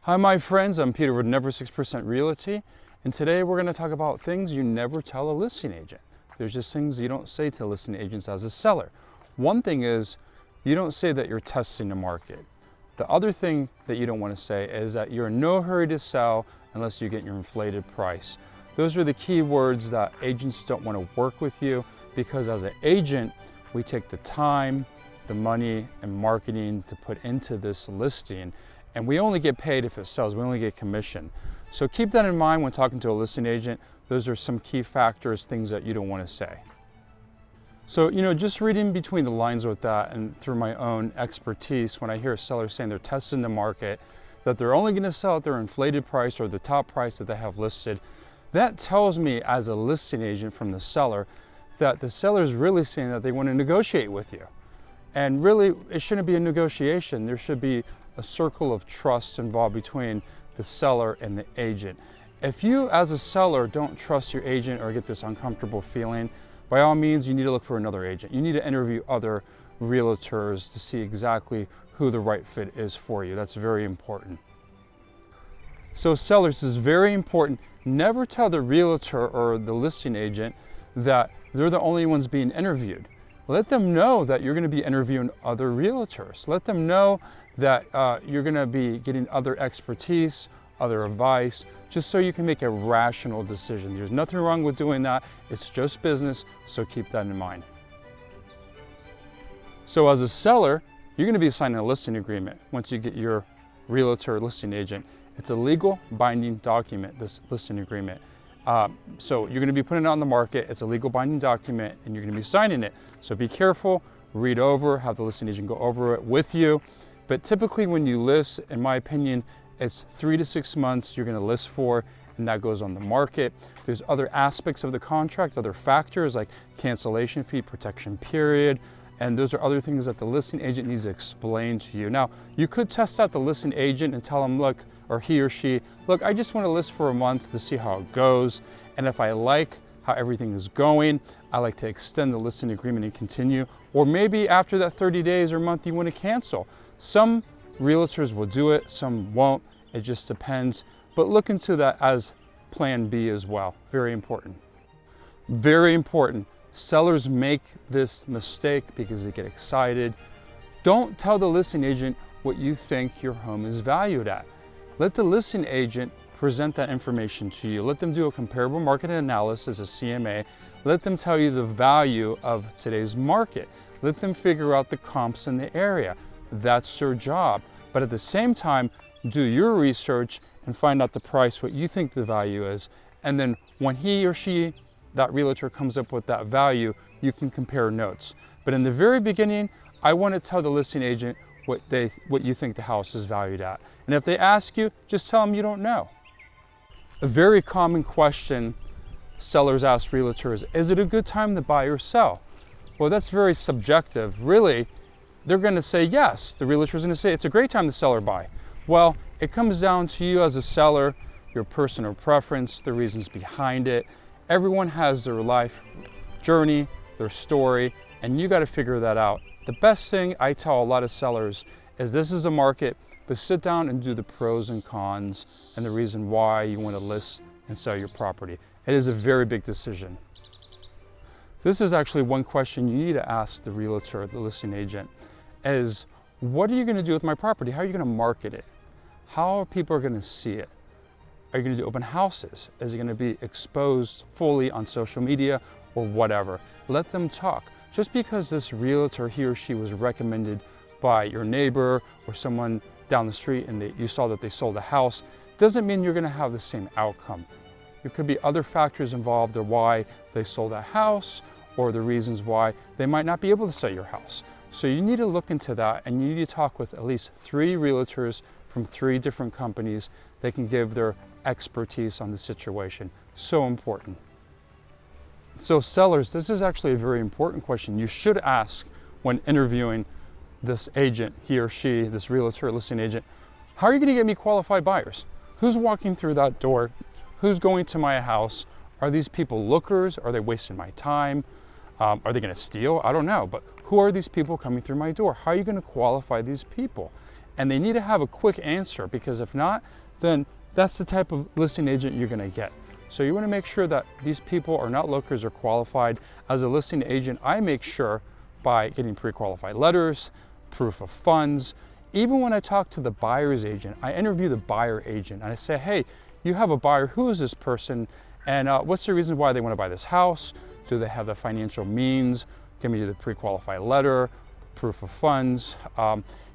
Hi my friends, I'm Peter with Never 6% Realty, and today we're going to talk about things you never tell a listing agent. There's just things you don't say to listing agents as a seller. One thing is you don't say that you're testing the market. The other thing that you don't want to say is that you're in no hurry to sell unless you get your inflated price. Those are the key words that agents don't want to work with you, because as an agent, we take the time, the money, and marketing to put into this listing. And we only get paid if it sells, we only get commission. So keep that in mind when talking to a listing agent. Those are some key factors, things that you don't want to say. So, just reading between the lines with that and through my own expertise, when I hear a seller saying they're testing the market, that they're only going to sell at their inflated price or the top price that they have listed, that tells me as a listing agent from the seller that the seller is really saying that they want to negotiate with you. And really, it shouldn't be a negotiation. There should be a circle of trust involved between the seller and the agent. If you as a seller don't trust your agent or get this uncomfortable feeling, by all means you need to look for another agent. You need to interview other realtors to see exactly who the right fit is for you. That's very important. So sellers, this is very important. Never tell the realtor or the listing agent that they're the only ones being interviewed. Let them know that you're going to be interviewing other realtors. Let them know that you're going to be getting other expertise, other advice, just so you can make a rational decision. There's nothing wrong with doing that. It's just business, so keep that in mind. So as a seller, you're going to be signing a listing agreement once you get your realtor listing agent. It's a legal binding document, this listing agreement. So you're going to be putting it on the market. It's a legal binding document and you're going to be signing it. So be careful, read over, have the listing agent go over it with you. But typically when you list, in my opinion, it's 3 to 6 months you're going to list for, and that goes on the market. There's other aspects of the contract, other factors like cancellation fee, protection period, and those are other things that the listing agent needs to explain to you. Now, you could test out the listing agent and tell them, look, or he or she, look, I just want to list for a month to see how it goes. And if I like how everything is going, I like to extend the listing agreement and continue. Or maybe after that 30 days or month, you want to cancel. Some realtors will do it, some won't. It just depends. But look into that as plan B as well. Very important. Very important. Sellers make this mistake because they get excited. Don't tell the listing agent what you think your home is valued at. Let the listing agent present that information to you. Let them do a comparable market analysis, a CMA. Let them tell you the value of today's market. Let them figure out the comps in the area. That's their job. But at the same time, do your research and find out the price, what you think the value is. And then when he or she, that realtor, comes up with that value, you can compare notes. But in the very beginning, I want to tell the listing agent what you think the house is valued at. And if they ask you, just tell them you don't know. A very common question sellers ask realtors, is it a good time to buy or sell? Well, that's very subjective. Really, they're going to say yes. The realtor is going to say it's a great time to sell or buy. Well, it comes down to you as a seller, your personal preference, the reasons behind it. Everyone has their life journey, their story, and you got to figure that out. The best thing I tell a lot of sellers is this is a market, but sit down and do the pros and cons and the reason why you want to list and sell your property. It is a very big decision. This is actually one question you need to ask the realtor, the listing agent, is what are you going to do with my property? How are you going to market it? How are people going to see it? Are you going to do open houses? Is it going to be exposed fully on social media or whatever? Let them talk. Just because this realtor, he or she, was recommended by your neighbor or someone down the street and you saw that they sold a house, doesn't mean you're going to have the same outcome. There could be other factors involved, or why they sold a house, or the reasons why they might not be able to sell your house. So you need to look into that, and you need to talk with at least 3 realtors from 3 different companies that can give their expertise on the situation. So important. So sellers, this is actually a very important question you should ask when interviewing this agent, he or she, this realtor, listing agent. How are you going to get me qualified buyers? Who's walking through that door? Who's going to my house? Are these people lookers? Are they wasting my time? Are they going to steal? I don't know. But who are these people coming through my door? How are you going to qualify these people? and they need to have a quick answer, because if not, then that's the type of listing agent you're gonna get. So you wanna make sure that these people are not lookers or qualified. As a listing agent, I make sure by getting pre-qualified letters, proof of funds. Even when I talk to the buyer's agent, I interview the buyer agent and I say, hey, you have a buyer, who is this person? And what's the reason why they wanna buy this house? Do they have the financial means? Give me the pre-qualified letter, proof of funds.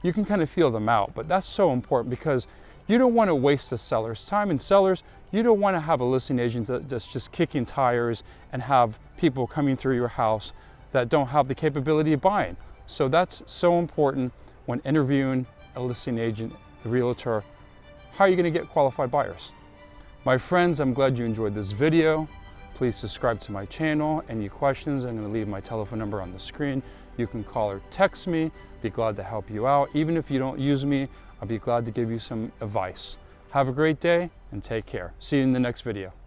You can kind of feel them out, but that's so important because you don't want to waste the seller's time. And sellers, you don't want to have a listing agent that's just kicking tires and have people coming through your house that don't have the capability of buying. So that's so important when interviewing a listing agent, a realtor. How are you going to get qualified buyers? My friends, I'm glad you enjoyed this video. Please subscribe to my channel. Any questions, I'm going to leave my telephone number on the screen. You can call or text me. Be glad to help you out. Even if you don't use me, I'll be glad to give you some advice. Have a great day and take care. See you in the next video.